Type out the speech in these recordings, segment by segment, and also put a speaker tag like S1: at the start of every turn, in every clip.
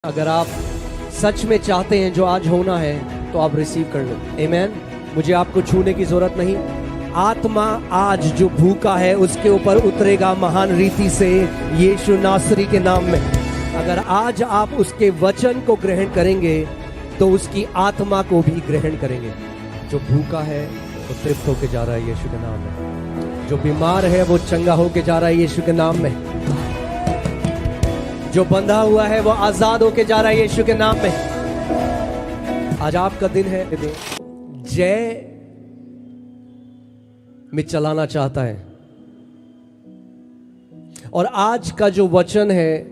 S1: अगर आप सच में चाहते हैं जो आज होना है तो आप रिसीव कर लो। आमीन। मुझे आपको छूने की जरूरत नहीं। आत्मा आज जो भूखा है उसके ऊपर उतरेगा महान रीति से यीशु नासरी के नाम में। अगर आज आप उसके वचन को ग्रहण करेंगे तो उसकी आत्मा को भी ग्रहण करेंगे। जो भूखा है वो तृप्त होके जा रहा है यीशु के नाम में। जो बीमार है वो चंगा होके जा रहा है यीशु के नाम में। जो बंधा हुआ है वो आजाद होके जा रहा है यीशु के नाम में। आज आपका दिन है। जय में चलाना चाहता है। और आज का जो वचन है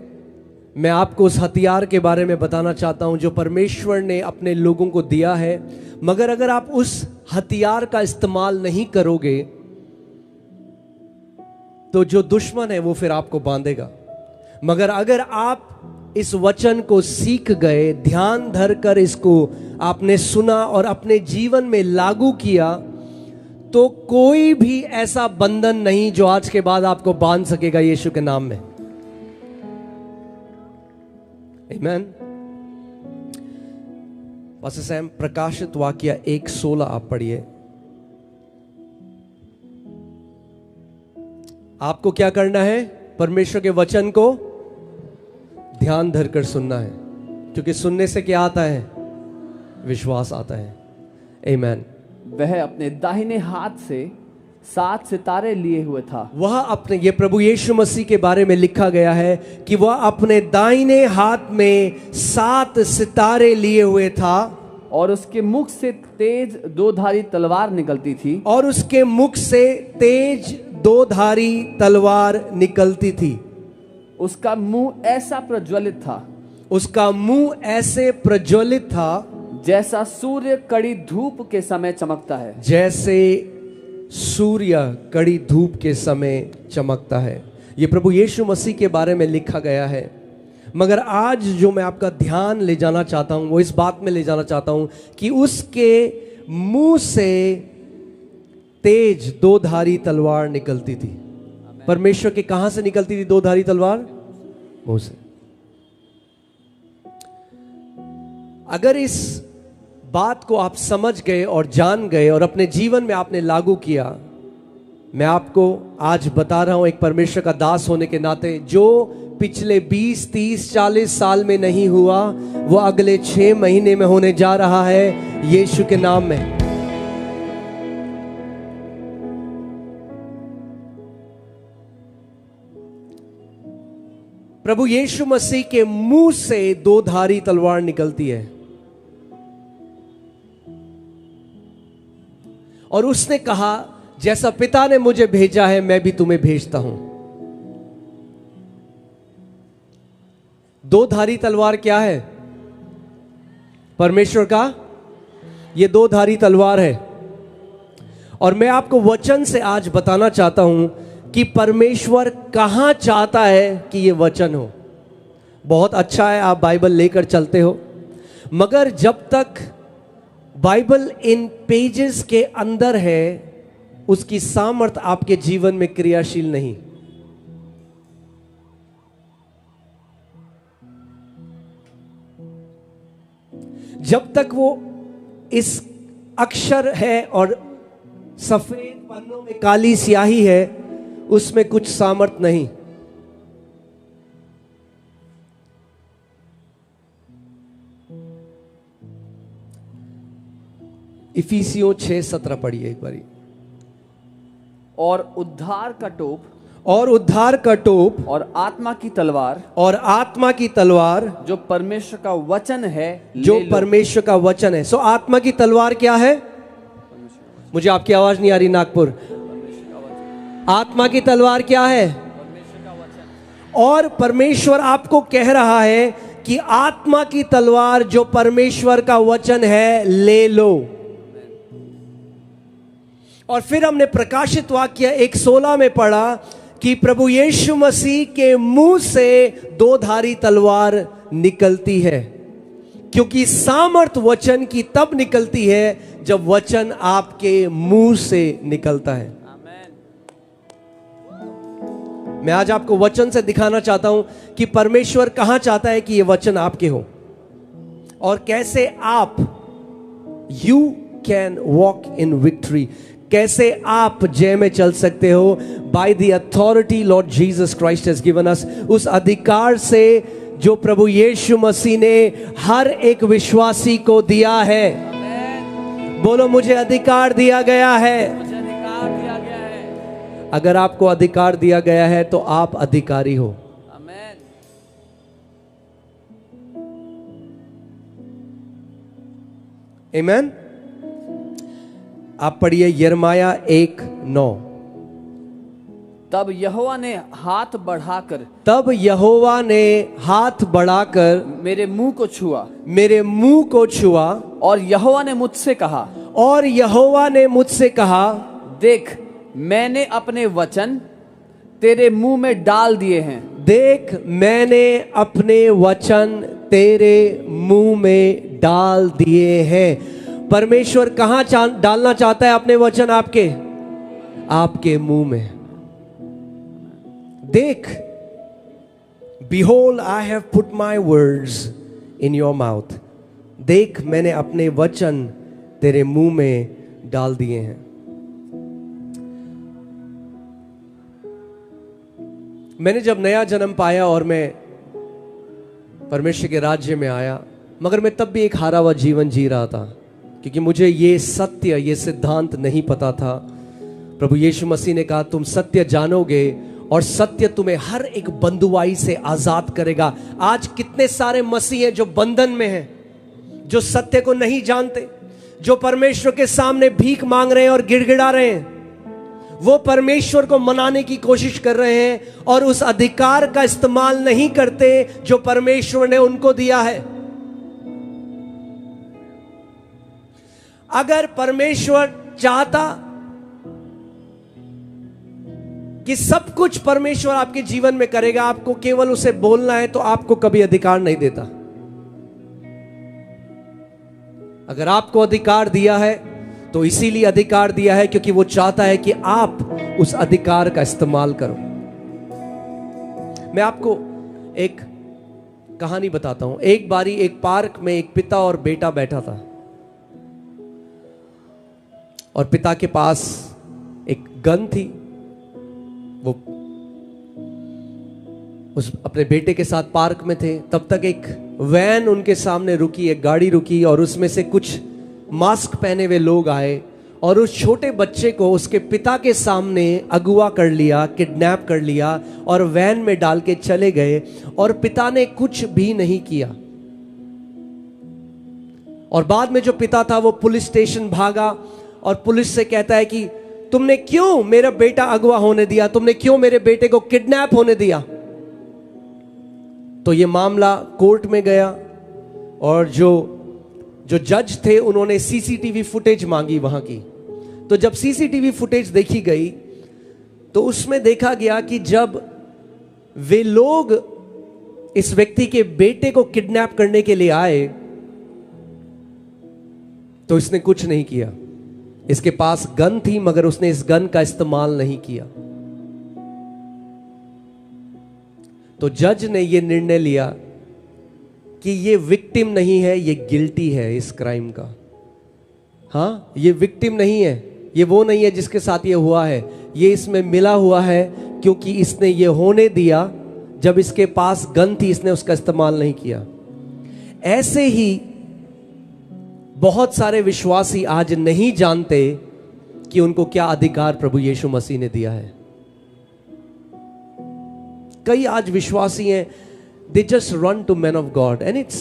S1: मैं आपको उस हथियार के बारे में बताना चाहता हूं जो परमेश्वर ने अपने लोगों को दिया है। मगर अगर आप उस हथियार का इस्तेमाल नहीं करोगे तो जो दुश्मन है वो फिर आपको बांधेगा। मगर अगर आप इस वचन को सीख गए, ध्यान धर कर इसको आपने सुना और अपने जीवन में लागू किया, तो कोई भी ऐसा बंधन नहीं जो आज के बाद आपको बांध सकेगा यीशु के नाम में। आमीन। पास्टर सैम, प्रकाशित वाक्य 1:16 आप पढ़िए। आपको क्या करना है? परमेश्वर के वचन को ध्यान धरकर सुनना है, क्योंकि सुनने से क्या आता है? विश्वास आता है। आमीन।
S2: वह अपने दाहिने हाथ से 7 सितारे लिए हुए था।
S1: वह अपने, ये प्रभु यीशु मसीह के बारे में लिखा गया है कि वह अपने दाहिने हाथ में 7 सितारे लिए हुए था
S2: और उसके मुख से तेज 2-धारी तलवार निकलती थी।
S1: और उसके मुख से तेज 2-धारी तलवार निकलती थी।
S2: उसका मुंह ऐसा प्रज्वलित था,
S1: उसका मुंह ऐसे प्रज्वलित था
S2: जैसा सूर्य कड़ी धूप के समय चमकता है।
S1: जैसे सूर्य कड़ी धूप के समय चमकता है। ये प्रभु यीशु मसीह के बारे में लिखा गया है। मगर आज जो मैं आपका ध्यान ले जाना चाहता हूं वो इस बात में ले जाना चाहता हूं कि उसके मुंह से तेज 2-धारी तलवार निकलती थी। परमेश्वर के कहां से निकलती थी 2-धारी तलवार? मुंह से। अगर इस बात को आप समझ गए और जान गए और अपने जीवन में आपने लागू किया, मैं आपको आज बता रहा हूं एक परमेश्वर का दास होने के नाते, जो पिछले 20, 30, 40 साल में नहीं हुआ वो अगले 6 महीने में होने जा रहा है यीशु के नाम में। प्रभु यीशु मसीह के मुंह से 2-धारी तलवार निकलती है और उसने कहा, जैसा पिता ने मुझे भेजा है मैं भी तुम्हें भेजता हूं। 2-धारी तलवार क्या है? परमेश्वर का ये 2-धारी तलवार है। और मैं आपको वचन से आज बताना चाहता हूं कि परमेश्वर कहां चाहता है कि ये वचन हो। बहुत अच्छा है आप बाइबल लेकर चलते हो, मगर जब तक बाइबल इन पेजेस के अंदर है उसकी सामर्थ्य आपके जीवन में क्रियाशील नहीं। जब तक वो इस अक्षर है और सफेद पन्नों में काली स्याही है उसमें कुछ सामर्थ नहीं। इफिसियों 6:17 पढ़िए एक बारी।
S2: और उद्धार का टोप,
S1: और उद्धार का टोप,
S2: और आत्मा की तलवार,
S1: और आत्मा की तलवार,
S2: जो परमेश्वर का वचन है,
S1: जो परमेश्वर का वचन है। सो आत्मा की तलवार क्या है? मुझे आपकी आवाज नहीं आ रही नागपुर। आत्मा की तलवार क्या है? और परमेश्वर आपको कह रहा है कि आत्मा की तलवार जो परमेश्वर का वचन है ले लो। और फिर हमने प्रकाशित वाक्य 1:16 में पढ़ा कि प्रभु यीशु मसीह के मुंह से 2-धारी तलवार निकलती है, क्योंकि सामर्थ वचन की तब निकलती है जब वचन आपके मुंह से निकलता है। मैं आज आपको वचन से दिखाना चाहता हूं कि परमेश्वर कहां चाहता है कि ये वचन आपके हो और कैसे आप you can walk in victory, कैसे आप जय में चल सकते हो by the authority Lord Jesus Christ has given us, उस अधिकार से जो प्रभु यीशु मसीह ने हर एक विश्वासी को दिया है। बोलो, मुझे अधिकार दिया गया है।
S2: मुझे अधिकार दिया गया है।
S1: अगर आपको अधिकार दिया गया है तो आप अधिकारी हो।
S2: आमेन।
S1: आमेन। आप पढ़िए यिर्मयाह 1:9।
S2: तब यहोवा ने हाथ बढ़ाकर मेरे मुंह को छुआ और यहोवा ने मुझसे कहा देख, मैंने अपने वचन तेरे मुंह में डाल दिए हैं।
S1: देख, मैंने अपने वचन तेरे मुंह में डाल दिए हैं। परमेश्वर कहां डालना चाहता है अपने वचन? आपके मुंह में। देख, behold, I have put my words in your mouth. देख, मैंने अपने वचन तेरे मुंह में डाल दिए हैं। मैंने जब नया जन्म पाया और मैं परमेश्वर के राज्य में आया, मगर मैं तब भी एक हारा हुआ जीवन जी रहा था, क्योंकि मुझे ये सत्य, ये सिद्धांत नहीं पता था। प्रभु यीशु मसीह ने कहा, तुम सत्य जानोगे और सत्य तुम्हें हर एक बंधुआई से आजाद करेगा। आज कितने सारे मसीह हैं जो बंधन में हैं, जो सत्य को नहीं जानते, जो परमेश्वर के सामने भीख मांग रहे हैं और गिड़गिड़ा रहे हैं। वो परमेश्वर को मनाने की कोशिश कर रहे हैं और उस अधिकार का इस्तेमाल नहीं करते जो परमेश्वर ने उनको दिया है। अगर परमेश्वर चाहता कि सब कुछ परमेश्वर आपके जीवन में करेगा, आपको केवल उसे बोलना है, तो आपको कभी अधिकार नहीं देता। अगर आपको अधिकार दिया है तो इसीलिए अधिकार दिया है क्योंकि वो चाहता है कि आप उस अधिकार का इस्तेमाल करो। मैं आपको एक कहानी बताता हूं। एक बारी एक पार्क में एक पिता और बेटा बैठा था और पिता के पास एक गन थी। वो उस अपने बेटे के साथ पार्क में थे। तब तक एक वैन उनके सामने रुकी, एक गाड़ी रुकी और उसमें से कुछ मास्क पहने हुए लोग आए और उस छोटे बच्चे को उसके पिता के सामने अगवा कर लिया, किडनैप कर लिया और वैन में डाल के चले गए और पिता ने कुछ भी नहीं किया। और बाद में जो पिता था वो पुलिस स्टेशन भागा और पुलिस से कहता है कि तुमने क्यों मेरा बेटा अगवा होने दिया, तुमने क्यों मेरे बेटे को किडनैप होने दिया। तो ये मामला कोर्ट में गया और जो जज थे उन्होंने सीसीटीवी फुटेज मांगी वहां की। तो जब सीसीटीवी फुटेज देखी गई तो उसमें देखा गया कि जब वे लोग इस व्यक्ति के बेटे को किडनैप करने के लिए आए तो इसने कुछ नहीं किया। इसके पास गन थी मगर उसने इस गन का इस्तेमाल नहीं किया। तो जज ने यह निर्णय लिया कि ये विक्टिम नहीं है, ये गिल्टी है इस क्राइम का। हाँ, ये विक्टिम नहीं है, ये वो नहीं है जिसके साथ ये हुआ है, ये इसमें मिला हुआ है क्योंकि इसने ये होने दिया। जब इसके पास गन थी इसने उसका इस्तेमाल नहीं किया। ऐसे ही बहुत सारे विश्वासी आज नहीं जानते कि उनको क्या अधिकार प्रभु यीशु मसीह ने दिया है। कई आज विश्वासी हैं, they just run to men of God and it's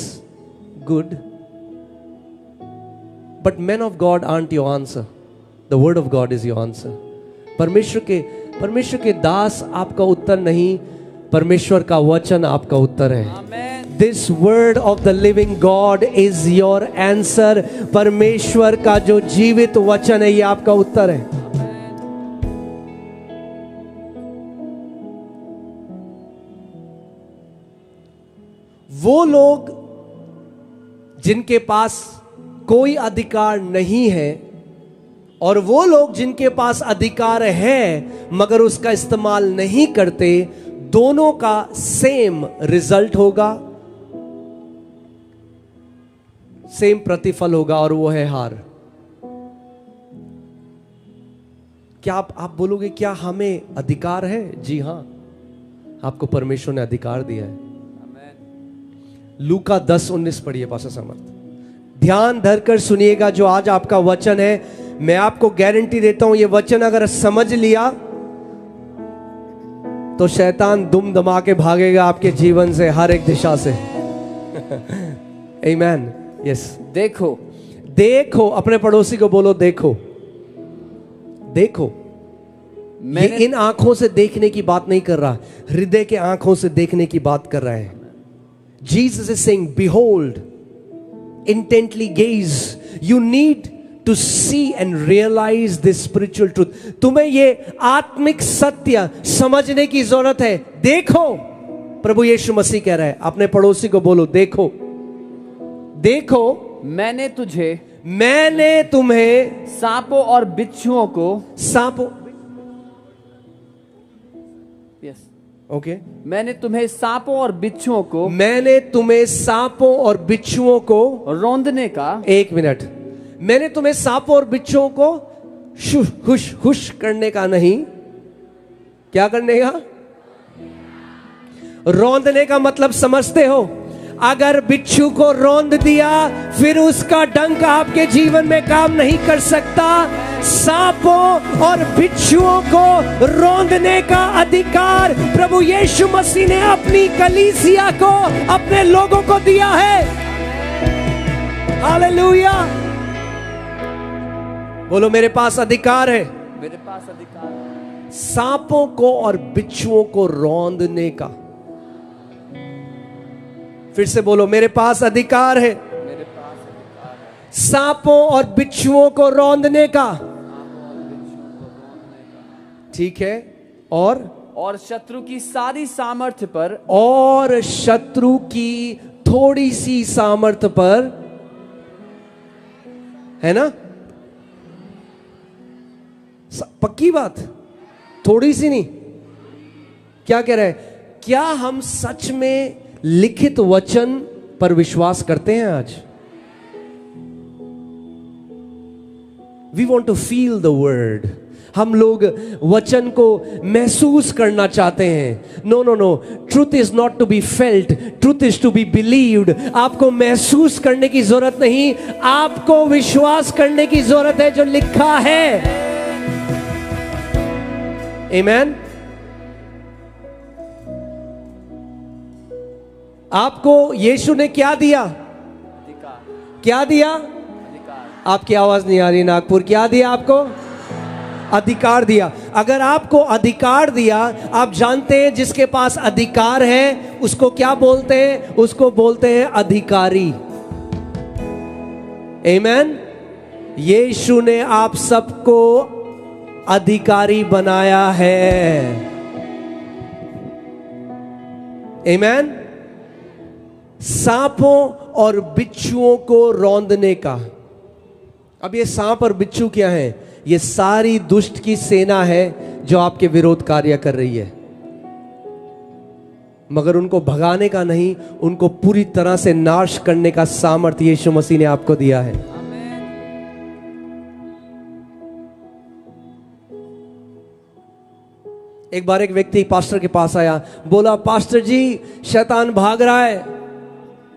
S1: good, but men of God aren't your answer. The word of God is your answer. परमेश्वर के दास आपका उत्तर नहीं, परमेश्वर का वचन आपका उत्तर है। This word of the living God is your answer. परमेश्वर का जो जीवित वचन है ये आपका उत्तर है। वो लोग जिनके पास कोई अधिकार नहीं है और वो लोग जिनके पास अधिकार है मगर उसका इस्तेमाल नहीं करते, दोनों का सेम रिजल्ट होगा, सेम प्रतिफल होगा, और वो है हार। क्या आप बोलोगे क्या हमें अधिकार है? जी हां, आपको परमेश्वर ने अधिकार दिया है। लूका 10:19 पढ़िए पास्टर समर्थ। ध्यान धरकर सुनिएगा जो आज आपका वचन है। मैं आपको गारंटी देता हूं, ये वचन अगर समझ लिया तो शैतान दुम दमा के भागेगा आपके जीवन से, हर एक दिशा से। आमीन। यस।
S2: देखो,
S1: देखो, अपने पड़ोसी को बोलो देखो। देखो, ये इन आंखों से देखने की बात नहीं कर रहा, हृदय के आंखों से देखने की बात कर रहा है। Jesus is saying, behold, intently gaze. You need to see and realize this spiritual truth. तुम्हें ये आत्मिक सत्य समझने की जरूरत है। देखो, प्रभु यीशु मसीह कह रहा है। अपने पड़ोसी को बोलो देखो। देखो,
S2: मैंने
S1: तुम्हें
S2: सांपों और बिच्छुओं को,
S1: सांपों,
S2: यस,
S1: ओके,
S2: मैंने तुम्हें सांपों और बिच्छुओं को,
S1: मैंने तुम्हें सांपों और बिच्छुओं को
S2: रौंदने का,
S1: एक मिनट, मैंने तुम्हें सांपों और बिच्छुओं को हुश हुश करने का नहीं, क्या करने का? रौंदने का मतलब समझते हो? अगर बिच्छू को रौंद दिया फिर उसका डंक आपके जीवन में काम नहीं कर सकता। सांपों और बिच्छुओं को रौंदने का अधिकार प्रभु यीशु मसीह ने अपनी कलीसिया को, अपने लोगों को दिया है। हालेलुया। बोलो मेरे पास अधिकार है।
S2: मेरे पास अधिकार है
S1: सांपों को और बिच्छुओं को रौंदने का। फिर से बोलो मेरे पास अधिकार है।
S2: मेरे पास अधिकार है
S1: सांपों और बिच्छुओं को रौंदने का। ठीक है। और
S2: शत्रु की सारी सामर्थ्य पर,
S1: और शत्रु की थोड़ी सी सामर्थ्य पर, है ना? पक्की बात, थोड़ी सी नहीं। क्या कह रहा है? क्या हम सच में लिखित वचन पर विश्वास करते हैं आज? We want to feel the word. हम लोग वचन को महसूस करना चाहते हैं। No no no, truth is not to be felt, truth is to be believed. आपको महसूस करने की जरूरत नहीं, आपको विश्वास करने की जरूरत है जो लिखा है। आमीन। आपको यीशु ने क्या दिया?
S2: अधिकार।
S1: क्या दिया?
S2: अधिकार।
S1: आपकी आवाज नहीं आ रही नागपुर। क्या दिया आपको? अधिकार दिया। अगर आपको अधिकार दिया, आप जानते हैं जिसके पास अधिकार है उसको क्या बोलते हैं? उसको बोलते हैं अधिकारी। आमीन। यीशु ने आप सबको अधिकारी बनाया है। आमीन। सांपों और बिच्छुओं को रौंदने का। अब ये सांप और बिच्छू क्या है? ये सारी दुष्ट की सेना है जो आपके विरोध कार्य कर रही है, मगर उनको भगाने का नहीं, उनको पूरी तरह से नाश करने का सामर्थ्य यीशु मसीह ने आपको दिया है। एक बार एक व्यक्ति पास्टर के पास आया, बोला पास्टर जी शैतान भाग रहा है।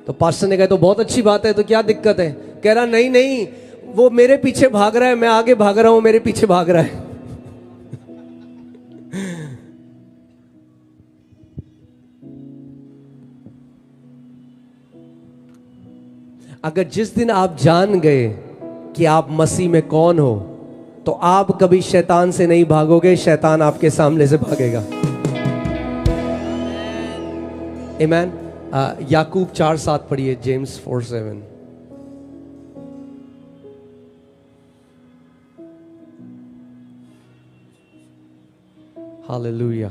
S1: तो पास्टर ने कहा तो बहुत अच्छी बात है, तो क्या दिक्कत है? कह रहा नहीं नहीं, वो मेरे पीछे भाग रहा है, मैं आगे भाग रहा हूं, मेरे पीछे भाग रहा है। अगर जिस दिन आप जान गए कि आप मसीह में कौन हो, तो आप कभी शैतान से नहीं भागोगे, शैतान आपके सामने से भागेगा। आमीन। याकूब 4:7 पढ़िए, जेम्स 4:7। हालेलुया।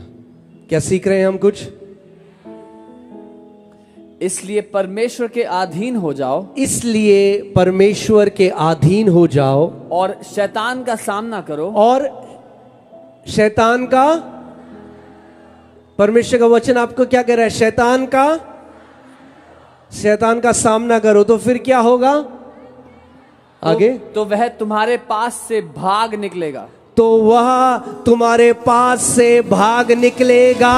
S1: क्या सीख रहे हैं हम? कुछ
S2: इसलिए परमेश्वर के अधीन हो जाओ
S1: इसलिए परमेश्वर के अधीन हो जाओ
S2: और शैतान का सामना करो।
S1: और शैतान का, परमेश्वर का वचन आपको क्या कह रहा है? शैतान का सामना करो। तो फिर क्या होगा आगे?
S2: तो वह तुम्हारे पास से भाग निकलेगा।
S1: तो वह तुम्हारे पास से भाग निकलेगा।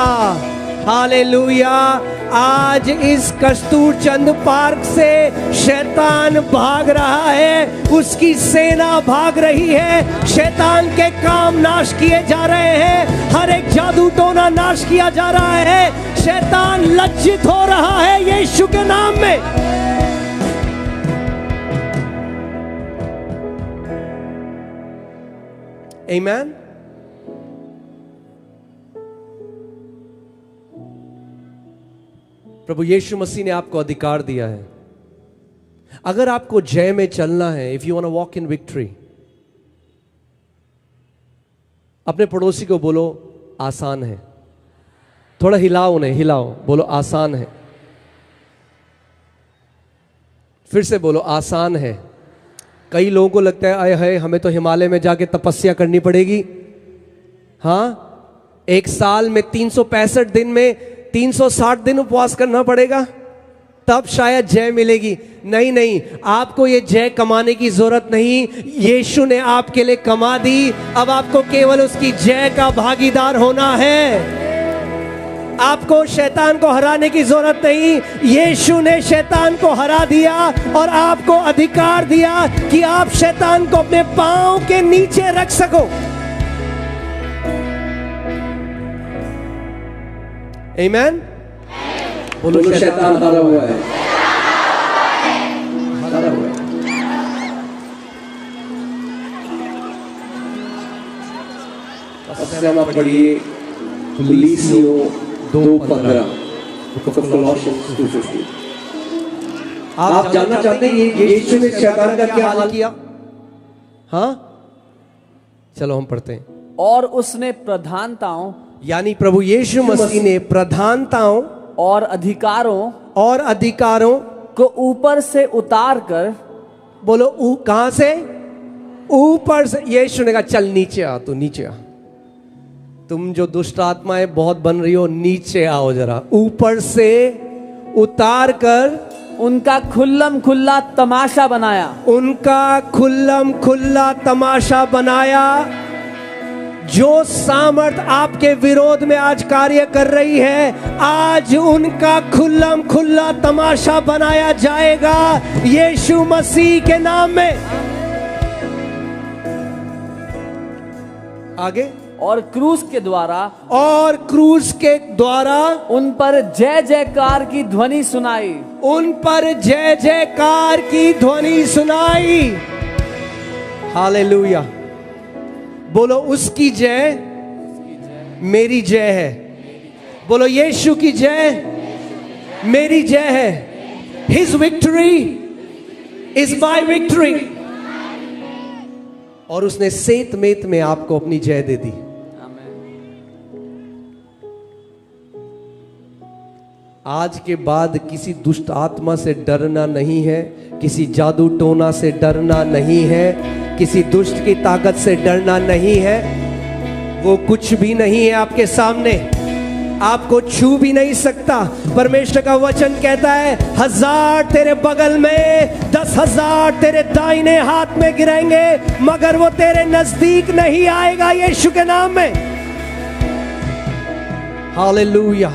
S1: हालेलुया। आज इस कस्तूरचंद पार्क से शैतान भाग रहा है, उसकी सेना भाग रही है। शैतान के काम नाश किए जा रहे हैं, हर एक जादू टोना नाश किया जा रहा है। शैतान लज्जित हो रहा है यीशु के नाम में। आमीन। प्रभु यीशु मसीह ने आपको अधिकार दिया है। अगर आपको जय में चलना है, if you want to walk in victory, अपने पड़ोसी को बोलो आसान है। थोड़ा हिलाओ, उन्हें हिलाओ, बोलो आसान है। फिर से बोलो आसान है। कई लोगों को लगता है आए हाय हमें तो हिमालय में जाके तपस्या करनी पड़ेगी। हाँ, एक साल में 365 दिन में 360 दिन उपवास करना पड़ेगा, तब शायद जय मिलेगी। नहीं नहीं, आपको ये जय कमाने की जरूरत नहीं, यीशु ने आपके लिए कमा दी। अब आपको केवल उसकी जय का भागीदार होना है। आपको शैतान को हराने की जरूरत नहीं, यीशु ने शैतान को हरा दिया और आपको अधिकार दिया कि आप शैतान को अपने पांव के नीचे रख सको। आमीन। बोलो शैतान हरा हुआ है, हरा हुआ है।
S3: अब आप पढ़िए फिलिस्तियों 2:15, कोलोसियंस 2:15।
S1: आप जानना चाहते हैं ये यीशु ने शैतान का क्या हाल किया? हाँ, चलो हम पढ़ते हैं।
S2: और उसने प्रधानताओं,
S1: यानी प्रभु यीशु मसीह ने प्रधानताओं
S2: और अधिकारों को ऊपर से उतार कर,
S1: बोलो कहां से? ऊपर से। यीशु ने कहा चल नीचे आ, तू नीचे आ। तुम जो दुष्ट आत्माएं बहुत बन रही हो, नीचे आओ जरा। ऊपर से उतार कर
S2: उनका खुल्लम खुल्ला तमाशा बनाया।
S1: उनका खुल्लम खुल्ला तमाशा बनाया। जो सामर्थ आपके विरोध में आज कार्य कर रही है, आज उनका खुल्लम खुल्ला तमाशा बनाया जाएगा यीशु मसीह के नाम में। आगे।
S2: और क्रूस के द्वारा उन पर जय जयकार की ध्वनि सुनाई।
S1: उन पर जय जयकार की ध्वनि सुनाई। हालेलुया। बोलो उसकी जय मेरी जय है। बोलो यीशु की जय मेरी जय है। His victory is my victory. और उसने सेत मेत में आपको अपनी जय दे दी। आज के बाद किसी दुष्ट आत्मा से डरना नहीं है, किसी जादू टोना से डरना नहीं है, किसी दुष्ट की ताकत से डरना नहीं है। वो कुछ भी नहीं है आपके सामने, आपको छू भी नहीं सकता। परमेश्वर का वचन कहता है 1000 तेरे बगल में, 10,000 तेरे दाहिने हाथ में गिरेंगे, मगर वो तेरे नजदीक नहीं आएगा यीशु के नाम में। हालेलुया।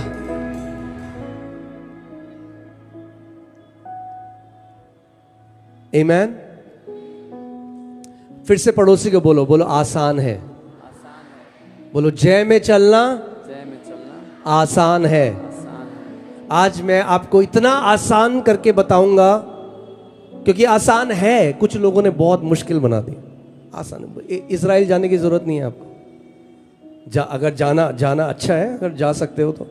S1: आमीन। फिर से पड़ोसी को बोलो, बोलो आसान है। बोलो जय में चलना आसान है। आज मैं आपको इतना आसान करके बताऊंगा, क्योंकि आसान है, कुछ लोगों ने बहुत मुश्किल बना दी। आसान, इजराइल जाने की जरूरत नहीं है आपको। अगर जाना अच्छा है, अगर जा सकते हो तो,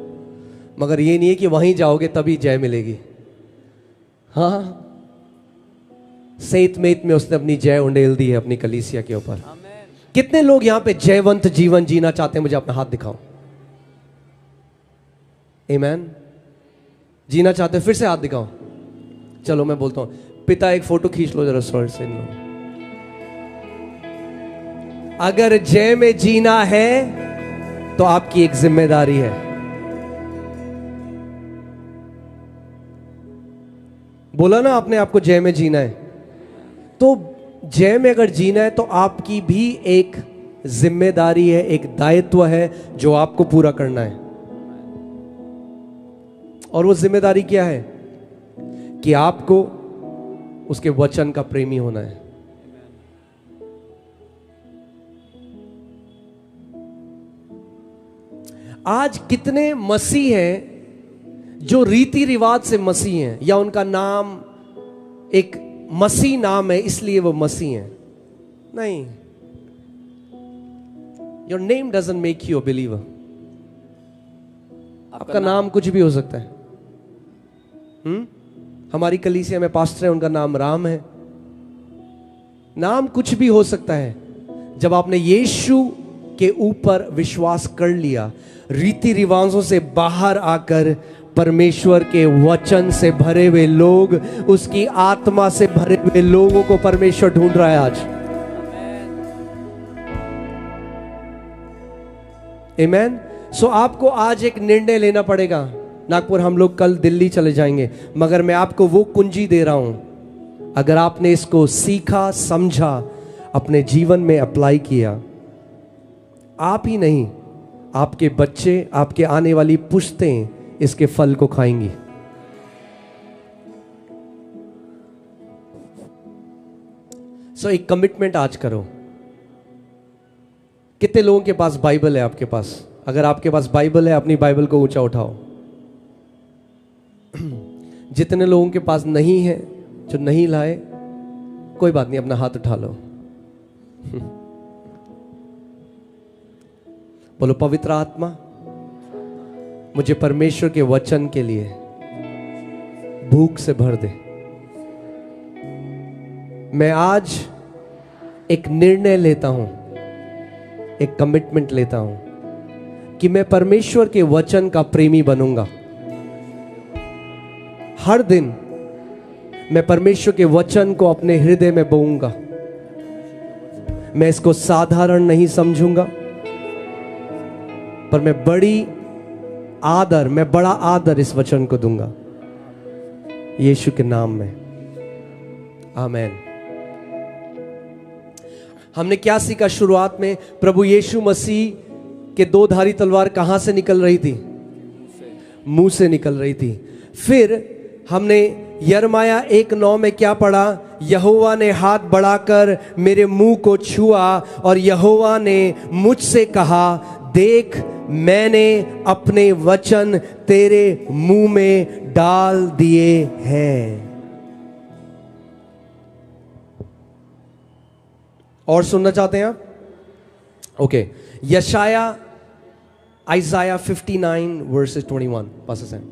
S1: मगर ये नहीं है कि वहीं जाओगे तभी जय मिलेगी। हाँ, सेत मेत में उसने अपनी जय उंडेल दी है अपनी कलीसिया के ऊपर। कितने लोग यहां पे जयवंत जीवन जीना चाहते हैं? मुझे अपना हाथ दिखाओ। आमीन। जीना चाहते हो? फिर से हाथ दिखाओ। चलो मैं बोलता हूं, पिता एक फोटो खींच लो जरा स्वर्ग से इन लोग। अगर जय में जीना है तो आपकी एक जिम्मेदारी है। बोला ना आपने आपको जय में जीना है, तो जय में अगर जीना है तो आपकी भी एक जिम्मेदारी है, एक दायित्व है जो आपको पूरा करना है। और वो जिम्मेदारी क्या है? कि आपको उसके वचन का प्रेमी होना है। आज कितने मसीह हैं जो रीति रिवाज से मसीह हैं, या उनका नाम एक मसीह नाम है इसलिए वो मसीह हैं? नहीं, your name doesn't make you a believer. आपका नाम कुछ भी हो सकता है। हमारी कलीसिया में पास्टर है, उनका नाम राम है। नाम कुछ भी हो सकता है। जब आपने यीशु के ऊपर विश्वास कर लिया, रीति रिवाजों से बाहर आकर परमेश्वर के वचन से भरे हुए लोग, उसकी आत्मा से भरे हुए लोगों को परमेश्वर ढूंढ रहा है आज। आमेन। सो आपको आज एक निर्णय लेना पड़ेगा। नागपुर हम लोग कल दिल्ली चले जाएंगे, मगर मैं आपको वो कुंजी दे रहा हूं, अगर आपने इसको सीखा, समझा, अपने जीवन में अप्लाई किया, आप ही नहीं, आपके बच्चे, आपके आने वाली पुश्तें इसके फल को खाएंगी। सो एक कमिटमेंट आज करो। कितने लोगों के पास बाइबल है आपके पास? अगर आपके पास बाइबल है, अपनी बाइबल को ऊंचा उठाओ। जितने लोगों के पास नहीं है, जो नहीं लाए, कोई बात नहीं, अपना हाथ उठा लो। बोलो, पवित्र आत्मा मुझे परमेश्वर के वचन के लिए भूख से भर दे। मैं आज एक निर्णय लेता हूं, एक कमिटमेंट लेता हूं कि मैं परमेश्वर के वचन का प्रेमी बनूंगा। हर दिन मैं परमेश्वर के वचन को अपने हृदय में बोऊंगा। मैं इसको साधारण नहीं समझूंगा, पर मैं बड़ा आदर इस वचन को दूंगा, यीशु के नाम में। आमीन। हमने क्या सीखा शुरुआत में? प्रभु यीशु मसीह के दो धारी तलवार कहां से निकल रही थी? मुंह से निकल रही थी। फिर हमने यिर्मयाह 1:9 में क्या पढ़ा? यहोवा ने हाथ बढ़ाकर मेरे मुंह को छुआ और यहोवा ने मुझसे कहा, देख मैंने अपने वचन तेरे मुंह में डाल दिए हैं। और सुनना चाहते हैं आप? ओके, Isaiah 59 verses 21 passages हैं।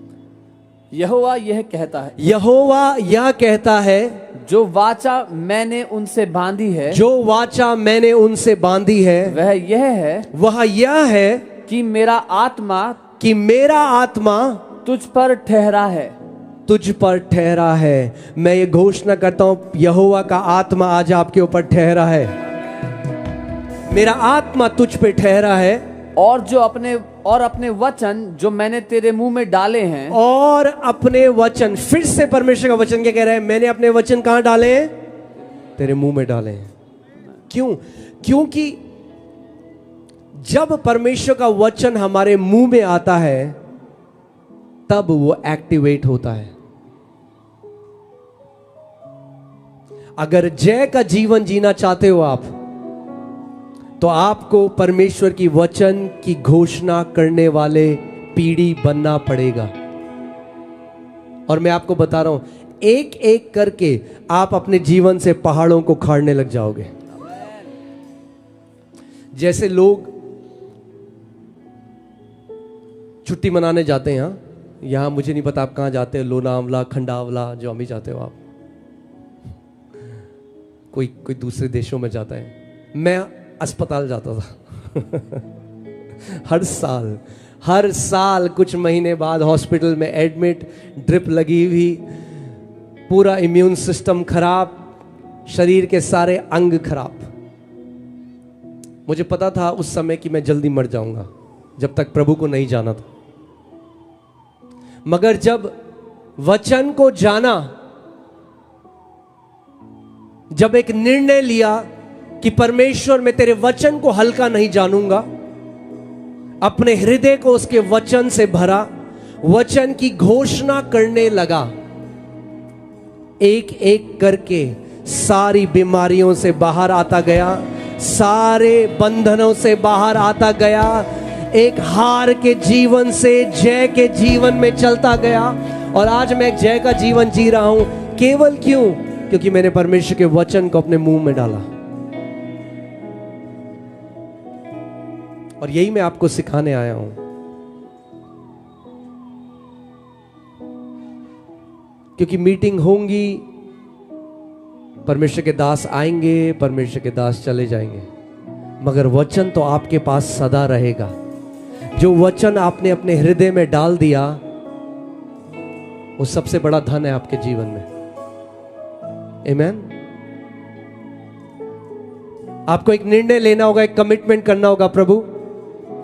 S2: यहोवा यह कहता है,
S1: यहोवा यह कहता है,
S2: जो वाचा मैंने उनसे बांधी है,
S1: जो वाचा मैंने उनसे बांधी है, वह यह है
S2: कि मेरा आत्मा
S1: तुझ पर ठहरा है। मैं ये घोषणा करता हूं, यहोवा का आत्मा आज आपके ऊपर ठहरा है। मेरा आत्मा तुझ पे ठहरा है।
S2: और अपने वचन जो मैंने तेरे मुंह में डाले हैं।
S1: और अपने वचन, फिर से परमेश्वर का वचन क्या कह रहा है? मैंने अपने वचन कहां डाले हैं? तेरे मुंह में डाले हैं। क्यों? क्योंकि जब परमेश्वर का वचन हमारे मुंह में आता है, तब वो एक्टिवेट होता है। अगर जय का जीवन जीना चाहते हो आप, तो आपको परमेश्वर की वचन की घोषणा करने वाले पीढ़ी बनना पड़ेगा। और मैं आपको बता रहा हूं, एक एक करके आप अपने जीवन से पहाड़ों को उखाड़ने लग जाओगे। जैसे लोग छुट्टी मनाने जाते हैं, यहां मुझे नहीं पता आप कहां जाते हो, लोनावला, खंडावला, जो हम भी जाते हो आप, कोई दूसरे देशों में जाता है। मैं अस्पताल जाता था हर साल हर साल कुछ महीने बाद हॉस्पिटल में एडमिट, ड्रिप लगी हुई, पूरा इम्यून सिस्टम खराब, शरीर के सारे अंग खराब। मुझे पता था उस समय कि मैं जल्दी मर जाऊंगा, जब तक प्रभु को नहीं जाना था। मगर जब वचन को जाना, जब एक निर्णय लिया कि परमेश्वर मैं तेरे वचन को हल्का नहीं जानूंगा, अपने हृदय को उसके वचन से भरा, वचन की घोषणा करने लगा, एक एक करके सारी बीमारियों से बाहर आता गया, सारे बंधनों से बाहर आता गया, एक हार के जीवन से जय के जीवन में चलता गया। और आज मैं एक जय का जीवन जी रहा हूं। केवल क्यों? क्योंकि मैंने परमेश्वर के वचन को अपने मुंह में डाला। और यही मैं आपको सिखाने आया हूं। क्योंकि मीटिंग होंगी, परमेश्वर के दास आएंगे, परमेश्वर के दास चले जाएंगे, मगर वचन तो आपके पास सदा रहेगा। जो वचन आपने अपने हृदय में डाल दिया, वो सबसे बड़ा धन है आपके जीवन में। आमीन। आपको एक निर्णय लेना होगा, एक कमिटमेंट करना होगा प्रभु।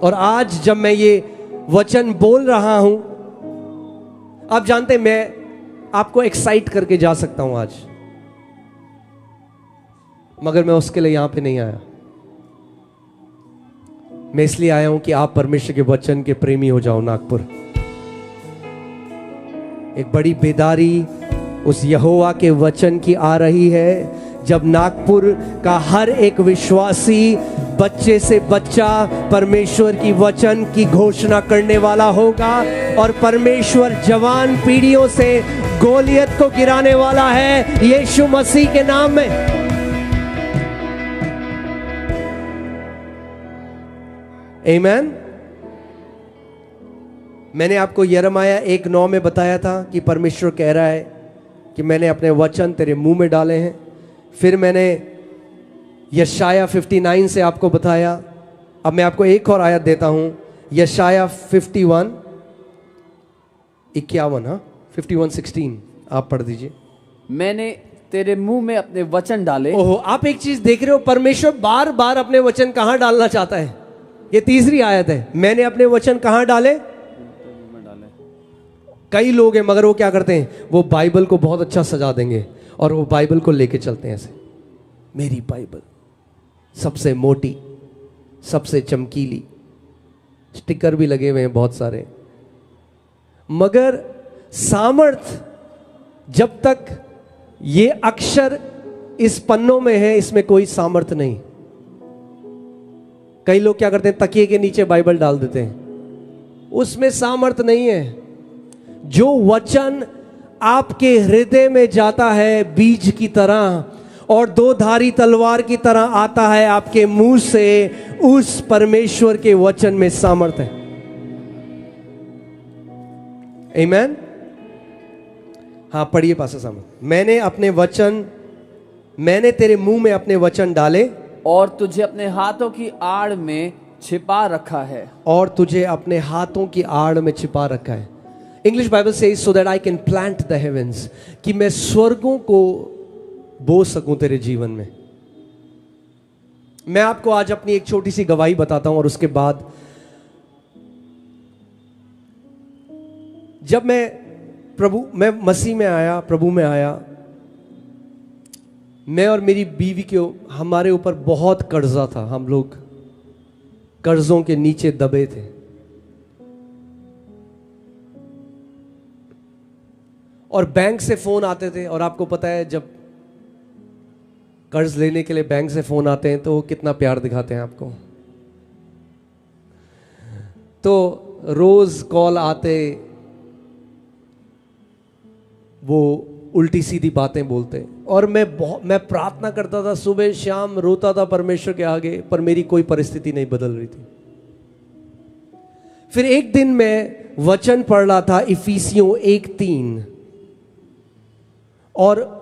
S1: और आज जब मैं ये वचन बोल रहा हूं, आप जानते हैं मैं आपको एक्साइट करके जा सकता हूं आज, मगर मैं उसके लिए यहां पे नहीं आया। मैं इसलिए आया हूं कि आप परमेश्वर के वचन के प्रेमी हो जाओ। नागपुर एक बड़ी बेदारी उस यहोवा के वचन की आ रही है, जब नागपुर का हर एक विश्वासी, बच्चे से बच्चा, परमेश्वर की वचन की घोषणा करने वाला होगा। और परमेश्वर जवान पीढ़ियों से गोलियत को गिराने वाला है, यीशु मसीह के नाम में। आमीन। मैंने आपको यिर्मयाह 1:9 में बताया था कि परमेश्वर कह रहा है कि मैंने अपने वचन तेरे मुंह में डाले हैं। फिर मैंने यशायाह 59 से आपको बताया। अब मैं आपको एक और आयत देता हूं, यशायाह 51:16 आप पढ़ दीजिए।
S2: मैंने तेरे मुंह में अपने वचन डाले।
S1: ओहो, आप एक चीज देख रहे हो, परमेश्वर बार बार अपने वचन कहां डालना चाहता है। ये तीसरी आयत है, मैंने अपने वचन कहां डाले। कई लोग हैं मगर वो क्या करते हैं, वो बाइबल को बहुत अच्छा सजा देंगे और वो बाइबल को लेके चलते हैं ऐसे, मेरी बाइबल सबसे मोटी, सबसे चमकीली, स्टिकर भी लगे हुए हैं बहुत सारे। मगर सामर्थ, जब तक ये अक्षर इस पन्नों में है, इसमें कोई सामर्थ नहीं। कई लोग क्या करते हैं, तकिए के नीचे बाइबल डाल देते हैं, उसमें सामर्थ नहीं है। जो वचन आपके हृदय में जाता है बीज की तरह और दो धारी तलवार की तरह आता है आपके मुंह से, उस परमेश्वर के वचन में सामर्थ है। आमीन। हाँ पढ़िए पास्टर साहब। मैंने तेरे मुंह में अपने वचन डाले
S2: और तुझे अपने हाथों की आड़ में छिपा रखा है।
S1: और तुझे अपने हाथों की आड़ में छिपा रखा है। इंग्लिश बाइबल से so that I can plant the heavens, कि मैं स्वर्गों को बो सकूं तेरे जीवन में। मैं आपको आज अपनी एक छोटी सी गवाही बताता हूं और उसके बाद, जब मैं मसीह में आया, प्रभु में आया, मैं और मेरी बीवी के हमारे ऊपर बहुत कर्जा था। हम लोग कर्जों के नीचे दबे थे। और बैंक से फोन आते थे, और आपको पता है जब कर्ज लेने के लिए बैंक से फोन आते हैं तो वो कितना प्यार दिखाते हैं आपको। तो रोज कॉल आते, वो उल्टी सीधी बातें बोलते, और मैं प्रार्थना करता था, सुबह शाम रोता था परमेश्वर के आगे, पर मेरी कोई परिस्थिति नहीं बदल रही थी। फिर एक दिन मैं वचन पढ़ रहा था, इफिसियों 1:3, और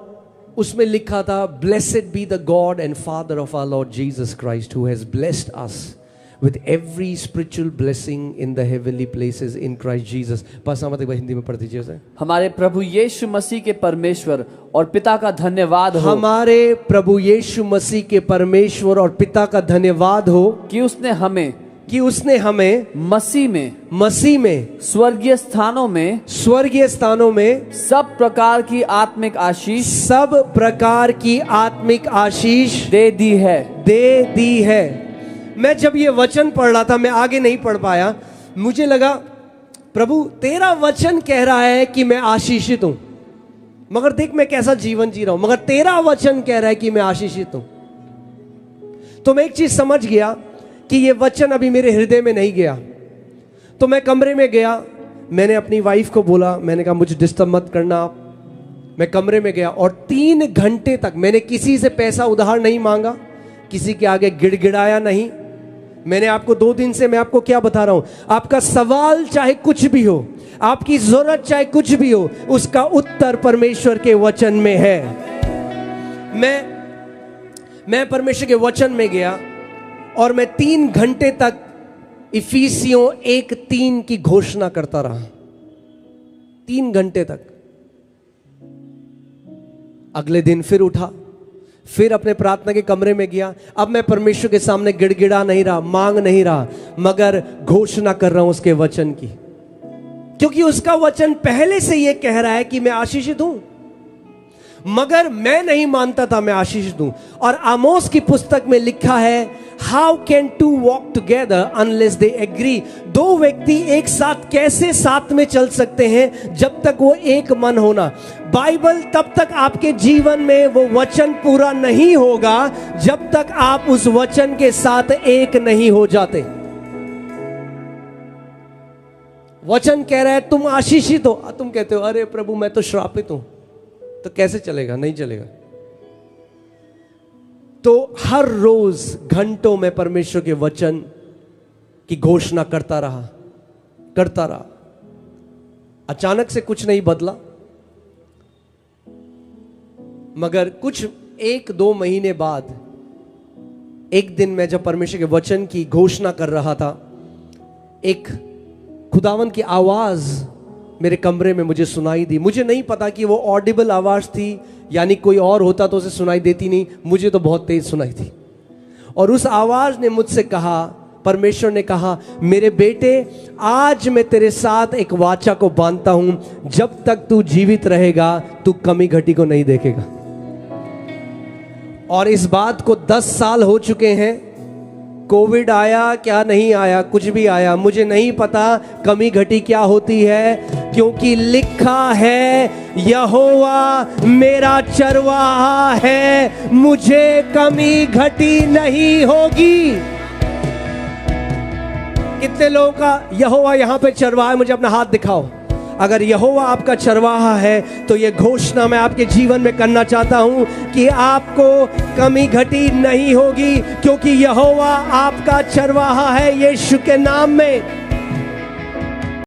S1: उसमें लिखा था, blessed be the God and father of our Lord Jesus Christ who has blessed us with every spiritual blessing in the heavenly places in Christ Jesus. बस हम हिंदी में पढ़ दीजिए उसे।
S2: हमारे प्रभु यीशु मसीह के परमेश्वर और पिता का धन्यवाद हो,
S1: हमारे प्रभु यीशु मसीह के परमेश्वर और पिता का धन्यवाद हो
S2: कि उसने हमें मसीह में स्वर्गीय स्थानों में सब प्रकार की आत्मिक आशीष दे दी है।
S1: मैं जब ये वचन पढ़ रहा था, मैं आगे नहीं पढ़ पाया, मुझे लगा प्रभु तेरा वचन कह रहा है कि मैं आशीषित हूं, मगर देख मैं कैसा जीवन जी रहा हूं, मगर तेरा वचन कह रहा है कि मैं आशीषित हूं। तो मैं एक चीज समझ गया कि ये वचन अभी मेरे हृदय में नहीं गया। तो मैं कमरे में गया, मैंने अपनी वाइफ को बोला, मैंने कहा मुझे डिस्टर्ब मत करना आप। मैं कमरे में गया और 3 घंटे तक मैंने किसी से पैसा उधार नहीं मांगा, किसी के आगे गिड़गिड़ाया नहीं। मैंने आपको 2 दिन से मैं आपको क्या बता रहा हूं, आपका सवाल चाहे कुछ भी हो, आपकी जरूरत चाहे कुछ भी हो, उसका उत्तर परमेश्वर के वचन में है। मैं परमेश्वर के वचन में गया और मैं 3 घंटे तक इफिसियों 1:3 की घोषणा करता रहा, 3 घंटे तक। अगले दिन फिर उठा, फिर अपने प्रार्थना के कमरे में गया। अब मैं परमेश्वर के सामने गिड़गिड़ा नहीं रहा, मांग नहीं रहा, मगर घोषणा कर रहा हूं उसके वचन की, क्योंकि उसका वचन पहले से यह कह रहा है कि मैं आशीषित हूं, मगर मैं नहीं मानता था मैं आशीषित हूं। और आमोस की पुस्तक में लिखा है, how can 2 walk together unless they agree. 2 व्यक्ति एक साथ कैसे साथ में चल सकते हैं जब तक वो एक मन होना। बाइबल तब तक आपके जीवन में वो वचन पूरा नहीं होगा जब तक आप उस वचन के साथ एक नहीं हो जाते। वचन कह रहा है तुम आशीषित हो, तुम कहते हो अरे प्रभु मैं तो श्रापित हूं, तो कैसे चलेगा, नहीं चलेगा। तो हर रोज घंटों में परमेश्वर के वचन की घोषणा करता रहा। अचानक से कुछ नहीं बदला, मगर कुछ 1-2 महीने बाद एक दिन मैं जब परमेश्वर के वचन की घोषणा कर रहा था, एक खुदावन की आवाज मेरे कमरे में मुझे सुनाई दी। मुझे नहीं पता कि वो ऑडिबल आवाज थी, यानी कोई और होता तो उसे सुनाई देती नहीं, मुझे तो बहुत तेज सुनाई थी। और उस आवाज ने मुझसे कहा, परमेश्वर ने कहा, मेरे बेटे आज मैं तेरे साथ एक वाचा को बांधता हूं, जब तक तू जीवित रहेगा तू कमी घटी को नहीं देखेगा। और इस बात को 10 साल हो चुके हैं। कोविड आया क्या नहीं आया, कुछ भी आया, मुझे नहीं पता कमी घटी क्या होती है, क्योंकि लिखा है यहोवा मेरा चरवाहा है, मुझे कमी घटी नहीं होगी। कितने लोगों का यहोवा यहां पे चरवाहा है, मुझे अपना हाथ दिखाओ। अगर यहोवा आपका चरवाहा है तो ये घोषणा मैं आपके जीवन में करना चाहता हूं कि आपको कमी घटी नहीं होगी, क्योंकि यहोवा आपका चरवाहा है। यीशु के नाम में